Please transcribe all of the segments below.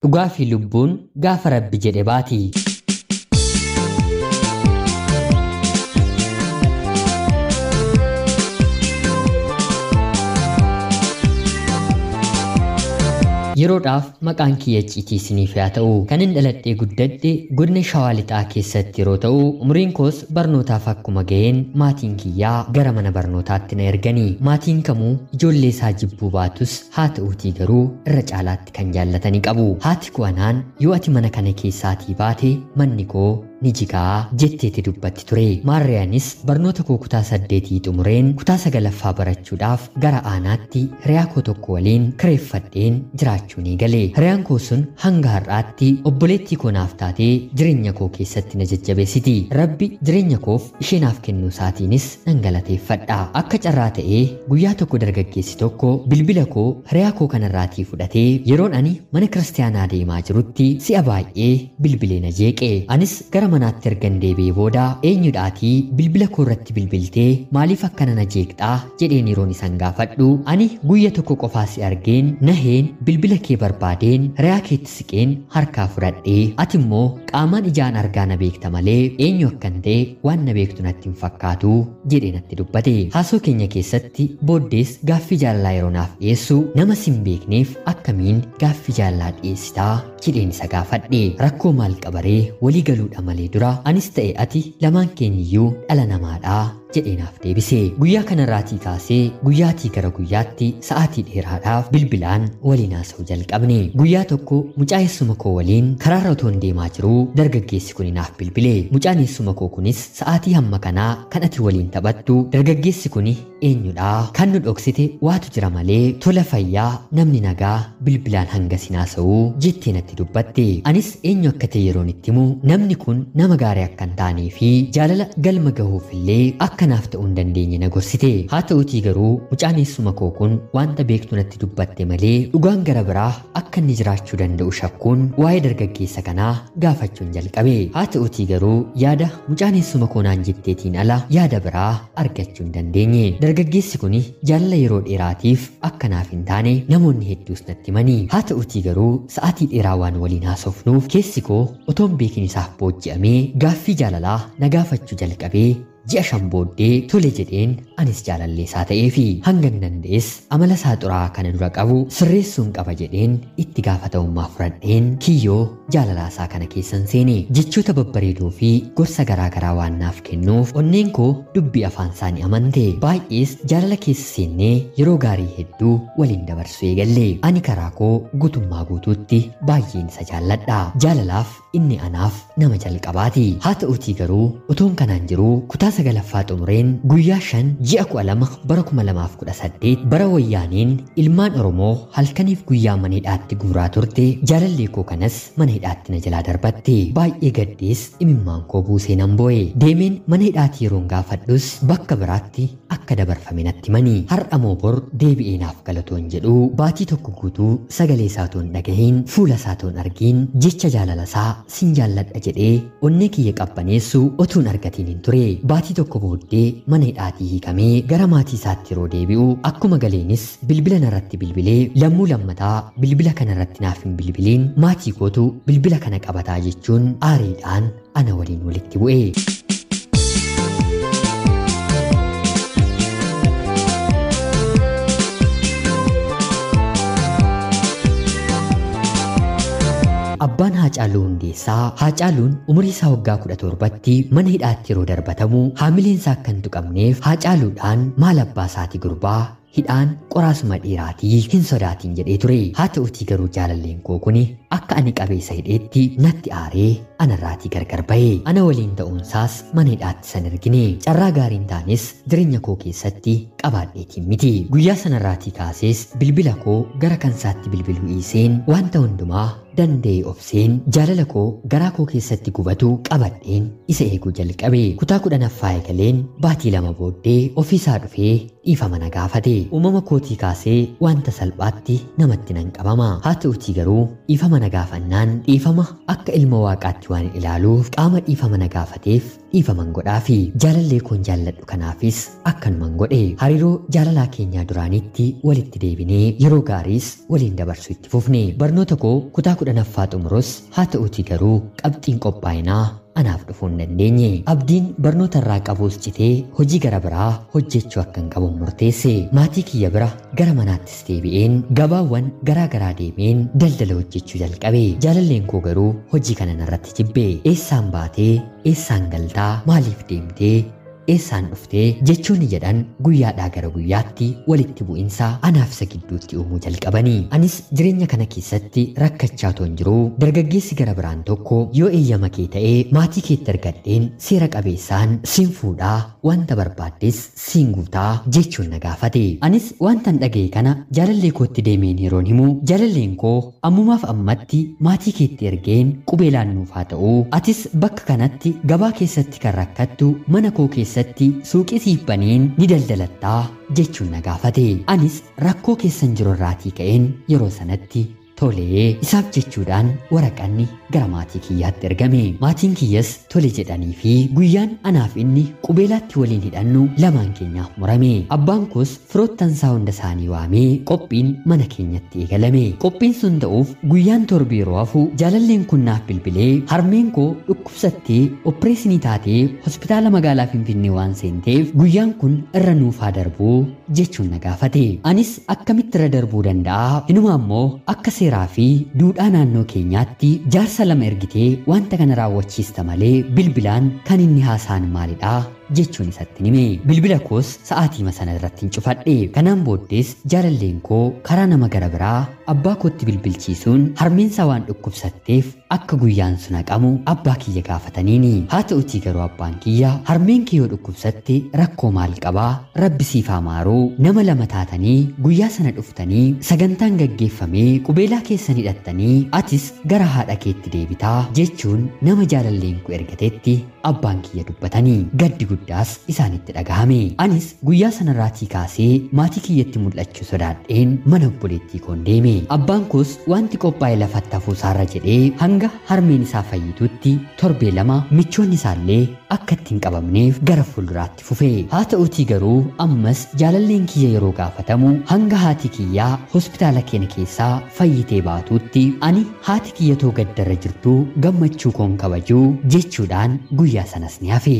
Dhugaa fi lubbuun gaafa Rabbi jedhe baati. Yeroodhaaf maqaan kiyya icciitii isiniif haa ta'u. Kan hin dhaladhee guddadhe godina Shawaa Lixaa keessatti yeroo ta'u, umriin koos barnootaaf akkuma ga'een maatiin kiyyaa gara mana barnootaatti na erganii. Maatiin kamuu ijoollee isaa jibbuu baatus haa ta'uutii garuu irra caalaatti kan jaallatanii qabu. Haati koo anaan yoo ati mana kana keessaatii baate manni koo ni jigaa jetteeti dubbatti ture. Maarriyaanis barnoota koo kutaa 8 xumureen kutaa 9ffaa barachuudhaaf gara aanaatti hiriyaa koo tokko waliin kireeffadheen jiraachuu ni gale. Hiriyaan koo sun hanga har'aatti obboleettii koo naaf taatee jireenya koo keessatti na jajjabeessiti. Rabbi jireenya koof ishee naaf kennuu isaatiinis nan galateeffadha. Akka carraa ta'ee guyyaa tokko dargaggeessi tokko bilbila koo hiriyaa koo kanarraatii fudhatee yeroon ani mana kiristaanaa deemaa jirutti si'a baay'ee bilbilee na jeeqe. Anis gara manaatti ergan deebi'ee booda eenyudhaatii bilbila koo irratti bilbiltee maaliif akkana na jeeqxaa jedheen yeroon isan gaafadhu. Ani guyya tokko qofaa si argeen naheen bilbila kee barbaadeen hiriyaa keetti siqeen harkaa fudhadhee ati immoo qaamaan ijaan argaa na beekta malee eenyu akkan ta'e waan na beektu natti hin fakkaatu jedhee natti dubbate. Haasoo keenya keessatti booddees gaaffii jaalalaa yeroo naaf dhiyeessu nama sin beekneef akkamiin gaaffii jaalalaa dhiyeessitaa jedheen isa gaafadhe. Rakkoo maal qabaree walii galuudha malee dura anis ta'e ati lamaan keenyiyyuu dhala namaadhaa jedheenaaf deebise. Guyyaa kanarraatii kaasee guyyaatii gara guyyaatti sa'aatii dheeraadhaaf bilbilaan waliin haasa'uu jalqabne. Guyyaa tokko mucaa eessuma koo waliin karaarra otoo deemaa jiruu dargaggeessi kun naaf bilbile. Mucaan eessuma koo kunis sa'aatii hamma kanaa kan ati waliin taphattu dargaggeessi kun eenyudha? Kan nu dhoksite waatu jira malee tola fayyaa namni nagaa bilbilaan hanga sin haasa'uu jettee natti dubbatte. Anis eenyu akka ta'e yeroon itti himu namni kun nama gaarii akka hin taanee fi jaalala galma gahuufillee akkanaaf ta'uu hin dandeenye na gorsite. Haa ta'uutii garuu mucaan eessuma koo kun wanta beektu natti dubbatte malee dhugaan gara biraa akka inni jiraachuu danda'u shakkuun waa'ee dargaggeessa kanaa gaafachuun jalqabe. Haa ta'uutii garuu yaada mucaan eessuma koo naan jetteetiin ala yaada biraa argachuu hin dandeenye. Dargaggeessi kun jaalala yeroo dheeraatiif akkanaaf hin taane namoonni hedduus natti himanii. Haa ta'uutii garuu sa'aatii dheeraa waan waliin haasofnuuf keessi koo otoon beekin isaaf boojji'amee gaaffii jaalalaa na gaafachuu jalqabee ji'a 5 booddee tole jedheen anis jaalallee isaa ta'ee fi hanga danda'es amala isaa xuraa'aa kana dura qabu sirreessuun qaba jedheen itti gaafatamummaa fudhadheen kiyyoo jaalalaa isaa kana keessan seene. Jechoota babbareedoo fi gorsa garaagaraa waan naaf kennuuf onneen koo dubbii afaan isaanii amante. Baay'ees jaalala keessa seennee yeroo gaarii hedduu waliin dabarsuu eegalle. Ani karaa koo guutummaa guutuutti baay'een isa jaalladha. Jaalalaaf inni anaaf nama jalqabaati. Haa ta'uutii garuu utuun kanaan jiruu kutaa 9ffaa xumureen guyyaa 5 ji'a 12 bara 2018 bara wayyaaniin ilmaan Oromoo halkaniif guyyaa mana hidhaatti guuraa turte jaalallee koo kanas mana hidhaatti na jalaa darbatte. Baay'ee gaddees imimmaan koo buusee nan boo'e. Deemeen mana hidhaatti yeroon gaafadhus bakka biraatti akka dabarfame natti himanii. Har'a moo bor deebi'ee naaf galatoon jedhu baatii tokko guutuu sagalee isaa toon dhagahiin fuula isaa toon argiin jecha jaalala isaa sin jaalladha jedhee onnee kiyya qabbaneessu otuun argatiin hin ture. Baatii tokko booddee mana hidhaatii hiikamee gara maatii isaatti yeroo deebi'u akkuma galeenis bilbila narratti bilbilee lammuu lammataa bilbila kanarratti naaf hin bilbiliin maatii kootu bilbila kana qabataa jechuun aariidhaan ana waliin walitti bu'e. Abbaan Haacaaluu Hundeessaa Haacaaluun umurii isaa waggaa 17tti mana hidhaatti yeroo darbatamu haamileensaa akka hin tuqamneef Haacaaluudhaan maal abbaa isaati gurbaa hidhaan qoraasuma dhiiraatii hin sodaatiin jedhee ture. Haa ta'uutii garuu jaalalleen koo kuni akka ani qabeessa hidheetti natti aaree anarraatii gargar bahee. Ana waliin ta'uunsaas mana hidhaatti san ergine. Carraa gaariin taanes jireenya koo keessatti qabaadheetiin miti. Guyyaa sanarraatii kaasees bilbila koo gara kansaatti bilbiluu dhiiseen wanta hundumaa danda'ee obseen jaalala koo garaa koo keessatti gubatu qabadheen isa eeguu jalqabe. Kutaa 10ffaa eegaleen baatii 2 booddee ofiisaa dhufee dhiifama na gaafate. Uumama kootii kaasee wanta salphaatti namatti nan qabama. Haa ta'uutii garuu dhiifama na gaafannaan dhiifama akka ilma waaqaatti waan ilaaluuf qaama dhiifama na gaafateef dhiifaman godhaafi jaalallee koon jaalladhu kanaafis akkanuman godhe hariiroo jaalalaa keenyaa duraanitti walitti deebinee yeroo gaariis waliin dabarsuu itti fufne barnoota koo kutaa 10ffaa xumurus haa ta'uutii garuu qabxiin qophaa'inaa anaaf dhufuu hin dandeenye abdiin barnoota irraa qabuus citee hojii gara biraa hojjechuu akkan qabu murteesse maatii kiyya bira gara manaattis deebi'een gabaawwan garaa garaa deemeen daldala hojjechuu jalqabe jaalalleen koo garuu hojii kana narratti jibbe eessaan baatee eessaan galtaa maaliif deemtee eessaan dhuftee jechuun jedhan guyyaadhaa gara guyyaatti walitti bu'insa anaaf isa gidduutti uumuu jalqabanii anis jireenya kana keessatti rakkachaa toon jiruu dargaggeessi gara biraan tokko yoo eeyyama kee ta'ee maatii keetti argadheen seera qabeessaan siin fuudhaa wanta barbaaddes siin guutaa jechuun na gaafate anis wantan dhaga'e kana jaalallee kootti deemeen yeroon himu jaalalleen koo ammumaaf ammatti maatii keetti ergeen qubeelaan nuuf haa ta'uu atis bakka kanatti gabaa keessatti kan rakkattu mana koo keessatti suuqii siif baneen ni daldalattaa jechuun na gaafate anis rakkoo keessan jiru irraatii ka'een yeroo sanatti tolee isaaf jechuudhaan waraqanni gara maatii kiyyaatti ergame maatiin kiyyas tole jedhanii fi guyyaan anaaf inni qubeelaatti waliin hidhannu lamaan keenyaaf murame abbaan koos firoottansaa hunda isaanii waamee qophiin mana keenyatti eegalame qophiin sun ta'uuf guyyaan torbii yeroo hafu jaalalleen kun naaf bilbilee harmeen koo dhukkubsattee opereeshinii taatee hospitaala magaalaa Finfinnee waan seenteef guyyaan kun irra nuuf haa darbuu jechuun na gaafate anis akkamitti irra darbuu danda'a inuma ammoo akka seeraa fi duudhaa naannoo keenyaatti jaarsa lama ergitee wanta kana raawwachiista malee bilbilaan kan inni haasaan maalidha jechuun isatti hime bilbila koos sa'aatii sana irratti hin cufadhe kanaan booddees jaalalleen koo karaa nama gara biraa abbaa kootti bilbilchiisuun harmeensaa waan dhukkubsatteef akka guyyaan sun haqamu abbaa kiyya gaafataniini haa ta'utii garuu abbaan kiyya harmeen kee yoo dhukkubsatte rakkoo maal qabaa rabbi siif haa maaruu nama lama taatanii guyyaa sana dhuftanii sagantaan gaggeeffamee qubeelaa keessan hidhattanii atis gara haadha keetti deebitaa jechuun nama jaalalleen koo ergatetti abbaan kiyya dubbatanii gaddi guddaas isaanitti dhagahame anis guyyaa sanarraatii kaasee maatii kiyyatti mul'achuu sodaadheen mana obboleettii koon deeme abbaan koos wanti qophaa'e lafatti hafuusaarra jedhee hanga harmeen isaa fayyitutti torbee lama michoonni isaallee akka ittiin qabamneef gara fuulduraatti fufe haa ta'utii garuu ammas jaalalleen kiyya yeroo gaafatamu hanga haati kiyyaa hospitaala keenya keessaa fayyitee baatuutti ani haati kiyya too gaddarra jirtuu gammachuu koon kabajuu jechuudhaan guyyaa sanas ni hafe.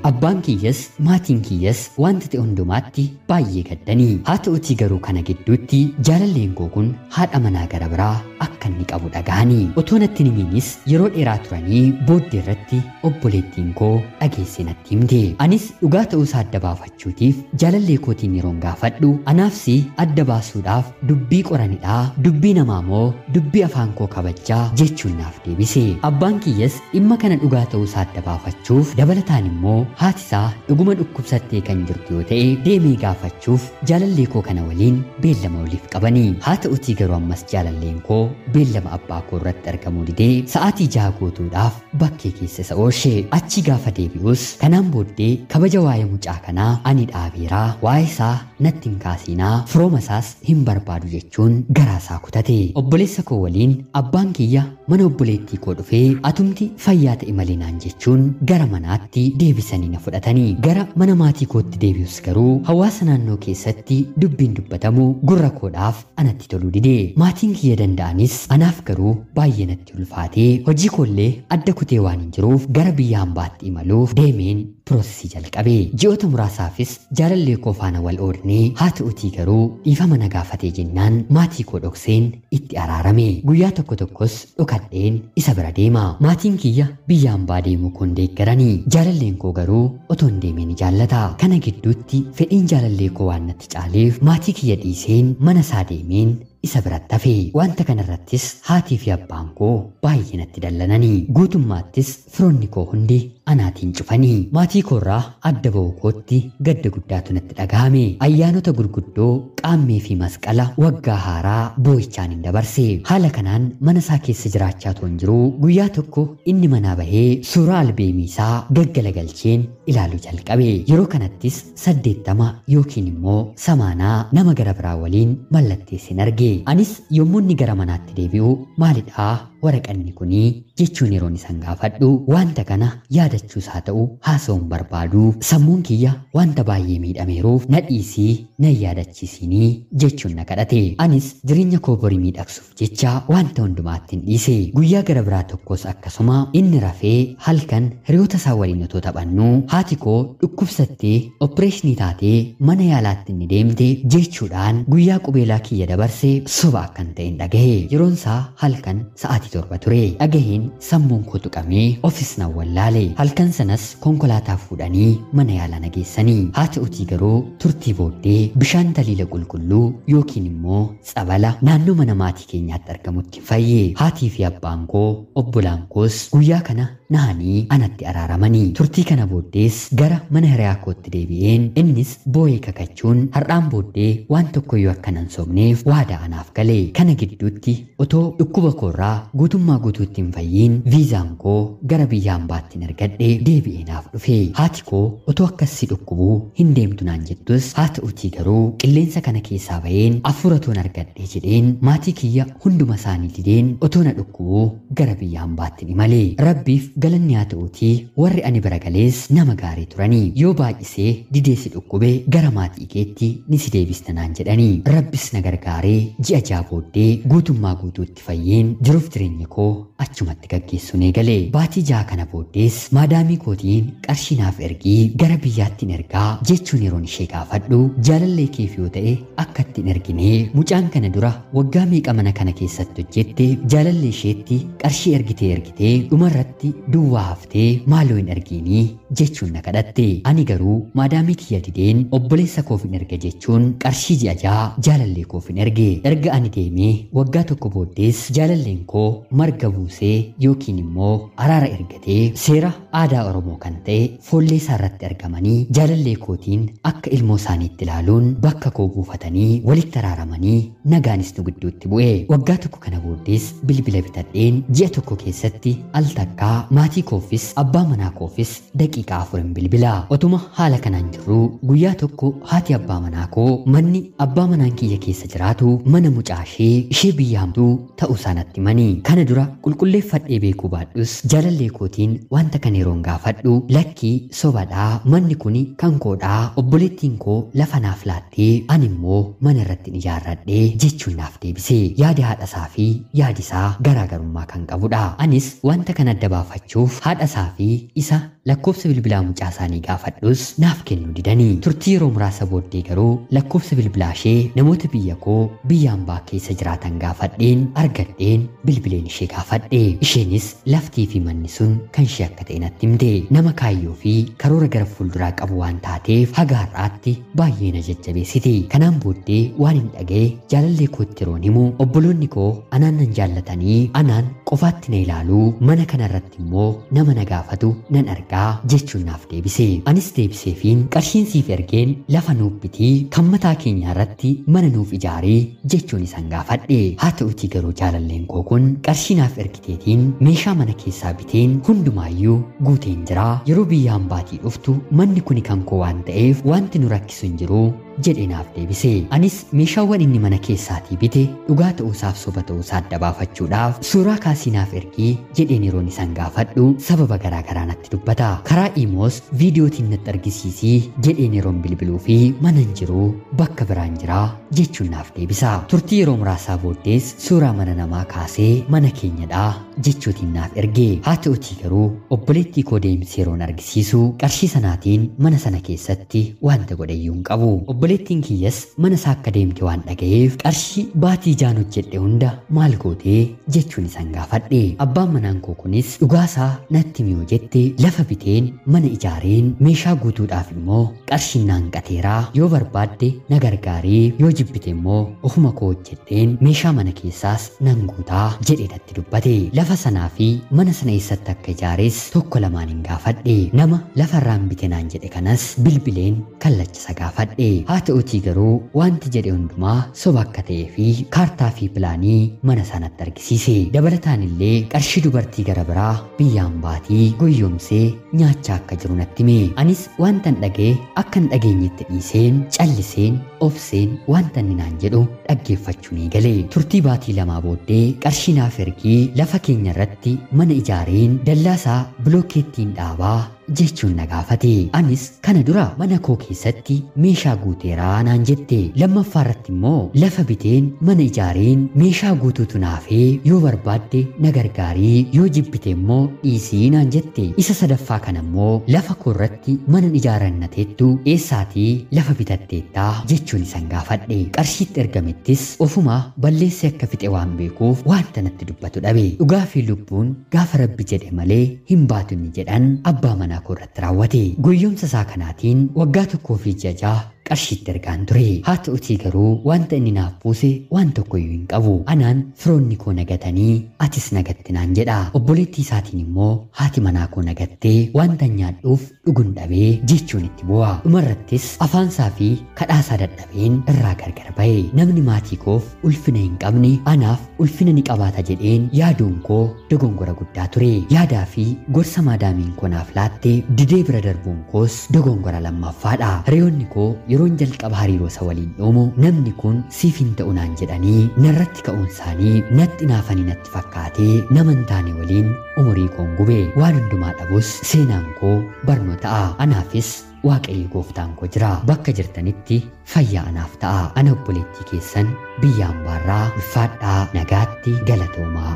abbaan kiyyas maatiin kiyyas wanti ta'e hundumaatti baay'ee gaddanii haa ta'utii garuu kana gidduutti jaalalleen koo kun haadha manaa gara biraa akka inni qabu dhagahanii otoo natti himiinis yeroo dheeraa turanii booddee irratti obboleettiin koo dhageesse natti himte anis dhugaa ta'uusaa adda baafachuutiif jaalallee kootiin yeroon gaafadhu anaafsi adda baasuudhaaf dubbii qoranidhaa dubbii namaa moo dubbii afaan koo kabajaa jechuun naaf deebise abbaan kiyyas dhimma kana dhugaa ta'uusaa adda baafachuuf dabalataan immoo haatisaa dhuguma dhukkubsattee kan jirtu yoo ta'e deemee gaafachuuf jaalallee koo kana waliin beellama waliif qabanii haa ta'utii garuu ammas jaalalleen koo beellama abbaa koo irratti argamuu didee sa'aatii 6 guutuudhaaf bakkee keessa isa oolche achi gaafa deebi'us kanaan booddee kabaja waa'ee mucaa kanaa ani dhaabeeraa waa'ee isaa natti hin kaasinaa firooma isaas hin barbaadu jechuun garaasaa kutate obboleessa koo waliin abbaan kiyya mana obboleettii koo dhufee atumti fayyaa ta'e malee naan jechuun gara manaatti deebisanii na fudhatanii gara mana maatii kootti deebi'us garuu hawaasa naannoo keessatti dubbiin dubbatamu gurra koodhaaf anatti toluu didee maatiin kiyya danda'anis anaaf garuu baay'ee natti ulfaatee hojii koollee adda kutee waan hin jiruuf gara biyya hambaatti imaluuf deemeen piroosesii jalqabe ji'oota muraasaafis jaalallee koo faana wal oolnee haa ta'utii garuu dhiifama na gaafatee jennaan maatii koo dhokseen itti araarame guyyaa tokko tokkos dhokadheen isa bira deema maatiin kiyya biyya hambaa deemuu koon deeggaranii jaalalleen koo garuu otoo hin deemeen jaallata kana gidduutti fedhiin jaalallee koo waan natti caaleef maatii kiyya dhiiseen mana isaa deemeen isa biratti hafe wanta kanarrattis haatii fi abbaan koo baay'ee natti dallananii guutummaattis firoonni koo hundi anaatiin cufanii. Maatii koorraa adda ba'uu kootti gadda guddaatu natti dhagahame. Ayyaanota gurguddoo qaammee fi masqala waggaa haaraa boo'ichaan hin dabarse. Haala kanaan mana isaa keessa jiraachaa toon jiru guyyaa tokko inni manaa bahee suuraa albeemii isaa gaggalagalcheen ilaaluu jalqabe. Yeroo kanattis 80 yookiin immoo 80 nama gara biraa waliin mallatteessin arge. Anis yommuu inni gara manaatti deebi'u maalidhaa waraqanni kunii jechuun yeroon isan gaafadhu wanta kana yaadachuus haa ta'u haasa'uun barbaadu sammuun kiyya wanta baay'ee miidhameeruuf na dhiisii na yaadachiisinii jechuun na kadhate. Anis jireenya koo borii miidhagsuuf jecha wanta hundumaatti hin dhiise. Guyyaa gara biraa tokkos akkasuma inni rafee halkan hiriyoota isaa waliin otoo taphannu haati koo dhukkubsattee opereeshinii taatee mana yaalaatti inni deemte jechuudhaan guyyaa qubeelaa kiyya dabarse soba akkan ta'een dhagahe. Yeroon isaa halkan sa'aatii 7 ture. Dhagaheen sammuun koo tuqamee ofis na wallaale. Halkan sanas konkolaataa fuudhanii mana yaalaa na geessanii. Haa ta'utii garuu turtii booddee bishaan taliila qulqulluu yookiin immoo tsabala naannoo mana maatii keenyaatti argamutti fayye. Haatii fi abbaan koo obbolaan koos guyyaa kana nahanii anatti araaramanii. Turtii kana booddees gara mana hiriyaa kootti deebi'een innis boo'ee kakachuun har'aan booddee waan tokkoyyuu akkanan sobneef waadaa anaaf gale. Kana gidduutti otoo dhukkuba koorraa guutummaa guutuutti hin fayyiin viizaan koo gara biyya hambaatti argadhe deebi'ee naaf dhufe. Haati koo otoo akkasii dhukkubuu hin deemtu naan jettus haa ta'utii garuu qilleensa kana keessaa baheen hafuura toon argadhe jedheen maatii kiyya hunduma isaanii dideen otoo na dhukkubuu gara biyya hambaatti imale. Rabbiif galanni haa ta'utii warri ani bira galees nama gaarii turanii. Yoo baay'isee dideesi dhukkube gara maatii keetti ni si deebista naan jedhanii. Rabbis na gargaaree ji'a ja'a booddee guutummaa guutuutti fayyeen jiruuf jireenya koo achumatti gaggeessuun eegale. Baatii ja'a kana booddees maadaamii kootiin qarshii naaf ergii gara biyyaatti ergaa jechuun yeroon ishee gaafadhu jaalallee keef yoo ta'e akka ittiin erginee mucaan kana dura waggaa meeqa mana kana keessatti hojjette jaalallee isheetti qarshii ergitee dhumarratti duwwaa haftee maaloo hin ergiinii jechuun na kadhatte. Ani garuu maadaamii kiyya dideen obboleessa koof hin erga jechuun qarshii ji'a ja'a jaalallee koof hin erge. Erga ani deemee waggaa tokko booddees jaalalleen koo marga buusee yookiin immoo araara ergatee seera aadaa Oromoo kan ta'e foollee isaa irratti argamanii jaalallee kootiin akka ilmoo isaaniitti ilaaluun bakka koo buufatanii walitti araaramanii nagaanis nu gidduutti bu'e. Waggaa tokko kana booddees bilbila bitadheen ji'a tokko keessatti al takkaa maatii koofis abbaa manaa koofis daqiiqaa 4 bilbila. Otuma haala kanaan jirru guyyaa tokko haati abbaa manaa koo manni abbaa manaan kiyya keessa jiraatu mana mucaa ishee biyya hamtuu ta'uu isaanitti manii. Kana dura qulqulleeffadhee beekuu baadhus jaalallee kootiin wanta kana yeroon gaafadhu lakkii sobadhaa manni kuni kan koodhaa obboleettiin koo lafa naaf laattee ani immoo mana irratti ijaarradhee jechuun naaf deebise. Yaadi haadhasaa fi yaadisaa garaagarummaa kan qabudha. Anis wanta kana adda baafachuuf haadhasaa fi isa lakkoofsa bilbilaa mucaa isaanii gaafadhus naaf kennuu didanii. Turtii yeroo muraasa booddee garuu lakkoofsa bilbilaa ishee namoota biyya koo biyya hambaa keessa jiraatan gaafadheen argadheen bilbileen ishee gaafadhe. Isheenis laftii fi manni sun kan ishee akka ta'e natti himte. Nama kaayyoo fi karoora gara fuulduraa qabu waan taateef haga har'aatti baay'ee na jajjabeessiti. Kanaan booddee waan hin dhaga'e jaalallee kootti yeroon himu obboloonni koo anaan nan jaallatanii anaan qofaatti na ilaaluu mana kanarratti immoo nama na gaafatu nan argaa jechuun naaf deebise. Anis deebiseefiin qarshiin siif ergeen lafa nuuf bitii kan mataa keenya irratti mana nuuf ijaarii jechuun isan gaafadhe. Haa ta'utii garuu jaalalleen koo kun qarshii naaf ergiteetiin meeshaa mana keessaa biteen hundumaayyuu guuteen jira. Yeroo biyya hambaatii dhuftu manni kuni kan koo waan ta'eef wanti nu rakkisu hin jiru jedhee naaf deebise. Anis meeshaawwan inni mana keessaatii bite dhugaa ta'uusaaf soba ta'uusaa adda baafachuudhaaf suuraa kaasii naaf ergii jedheen yeroon isan gaafadhu sababa garaagaraa natti dubbata. Karaa iimoos viidiyootiin natti argisiisii jedheen yeroon bilbiluu fi mana hin jiru bakka biraan jira jechuun naaf deebisa. Turtii yeroo muraasaa booddees suuraa mana namaa kaasee mana keenyadha jechuutiin naaf erge. Haa ta'utii garuu obboleettii koo deemsee yeroon argisiisu qarshii sanaatiin mana sana keessatti wanta godheyyuu hin qabu. Obboleettiin kiyyas mana isaa akka deemte waan dhaga'eef qarshii baatii jaan hojjedhe hunda maal gootee jechuun isan gaafadhe. Abbaan manaan koo kunis dhugaasaa natti miyoo jette lafa biteen mana ijaareen meeshaa guutuudhaaf immoo qarshiin hanqateeraa yoo barbaadde na gargaarii yoo jibbite immoo ofuma koo hojjedheen meeshaa mana keessaas nan guutaa jedhee natti dubbate. Lafa sanaa fi mana sana eessatti akka ijaares tokko lamaan hin gaafadhe. Nama lafarraan bite naan jedhe kanas bilbileen kallachisa gaafadhe. Haa ta'utii garuu wanti jedhe hundumaa soba akka ta'ee fi kaartaa fi pilaanii mana sanatti argisiise. Dabalataan illee qarshii dubartii gara biraa biyyaan baatii goyyomsee nyaachaa akka jiru natti hime. Anis wantan dhagee akkan dhageenyetti dhiiseen calliseen obseen wanta inni naan jedhu dhaggeeffachuu ni gale. Turtii baatii lamaa booddee qarshii naaf ergii lafa keenya irratti mana ijaareen dallaasaa bilookeettiin dhaabaa jechuun na gaafate. Anis kana dura mana koo keessatti meeshaa guuteeraa naan jette. Lammaffaa irratti immoo lafa biteen mana ijaareen meeshaa guutuutu naafee yoo barbaadde na gargaarii yoo jibbite immoo dhiisii naan jette. Isa sadaffaa kana immoo lafa koo irratti mana ijaarannateettu eessaatii lafa bitatteettaa jechuun isan gaafadhe. Qarshiitti ergamettis ofuma balleessee akka fixe waan beekuuf wanta natti dubbatu dhabe. Dhugaa fi lubbuun gaafa Rabbi jedhe malee hin baatu inni jedhan abbaa manaa korratti raawwate. Goyyomsa isaa kanaatiin waggaa 1 fi 6 qarshiitti ergaan ture. Haa ta'utii garuu wanta inni naaf buuse waan tokkoyyuu hin qabu. Anaan firoonni koo nagatanii atis nagatti naan jedha. Obboleettii isaatiin immoo haati manaa koo nagattee wanta nyaadhuuf dhugun dhabee jechuun itti bu'a. Dhumarrattis afaansaa fi kadhaasaa dadhabeen irraa gargar ba'e. Namni maatii koof ulfina hin qabne anaaf ulfina ni qabaata jedheen yaaduun koo dogongora guddaa ture. Yaadaa fi gorsa maadaamiin koo naaf laatte didee bira darbuun koos dogongora lammaffaadha. Hiriyoonni koo yeroon jalqaba hariiroo isa waliin dhoomu namni kun siif hin ta'u naan jedhanii narratti ka'uun isaanii natti naafanii natti fakkaatee nama hin taane waliin umurii koon gube. Waan hundumaa dhabus seenaan koo barnoo ta'a. Anaafis Waaqayyo gooftaan koo jira. Bakka jirtanitti fayyaa anaaf ta'a. Ana obboleettii keessan biyya hambaarraa ulfaadhaa nagaatti galatoomaa.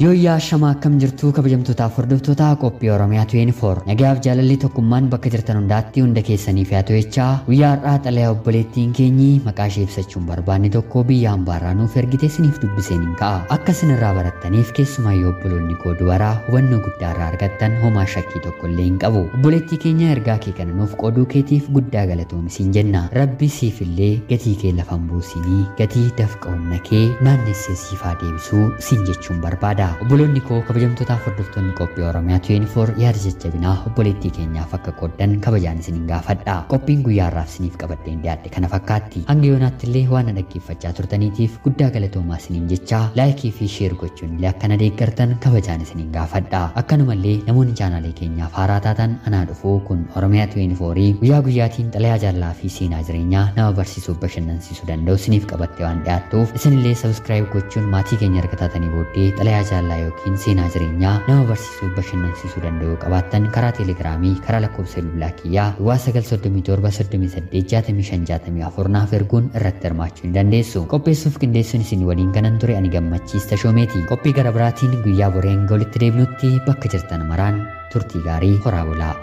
Yooyyaa shamaa akkam jirtu kabajamtootaaf hordoftoota qophii Oromiyaa 24 nagaaf jaalalli tokkummaan bakka jirtan hundaatti hunda keessaniif yaa to'echaa guyyaa har'aa xalayaa obboleettiin keenyi maqaa ishee ibsachuun barbaanne tokko biyya hambaarraa nuuf ergite isiniif dubbiseen hin ka'a. Akka isin irraa barattaniif keessumaayyuu obboloonni koo dubaraa hubannoo guddaa irraa argattan homaa shakkii tokko illee hin qabu. Obboleettii keenya ergaa kee kana nuuf qooduu keetiif guddaa galatoomi siin jenna. Rabbi siif illee gatii kee lafan buusinii gatii dafqa humna kee naannessee siif haa deebisuu siin jechuun barbaada. Obboloonni koo kabajamtootaaf hordoftoonni qophii Oromiyaa 24 yaada jajjabinaa obboleettii keenyaaf akka qooddan kabajaan isiniin gaafadha. Qophiin guyyaa har'aaf isiniif qabadhee dhiyaadhe kana fakkaatti. Hanga yoonaatti illee waan dhaggeeffachaa turtaniitiif guddaa galatoomaa isiniin jechaa laayikii fi sheer gochuun illee akka na deeggartan kabajaan isiniin gaafadha. Akkanumallee namoonni chaanaalee keenyaaf haaraa taatan anaa dhufuu kun Oromiyaa 24 guyyaa guyyaatiin xalayaa jaalalaa fi seenaa jireenyaa nama barsiisuuf bashannansiisuu danda'u isiniif qabattee waan dhiyaattuuf isinillee sabskiraayib gochuun maatii keenya erga taatanii booddee xalayaa jaalalaa yookiin seenaa jireenyaa nama barsiisuuf bashannansiisuu danda'u qabaattan karaa teelegiraamii karaa lakkoofsa bilbilaa kiyyaa 937 naaf erguun irratti hirmaachuu ni dandeessu. Qopheessuuf qindeessuun isin waliin kanan ture ani gammachiis tashoomeeti. Qophii gara biraatiin guyyaa boreen walitti deebinutti bakka jirtan maraan turtii gaarii horaa bulaa.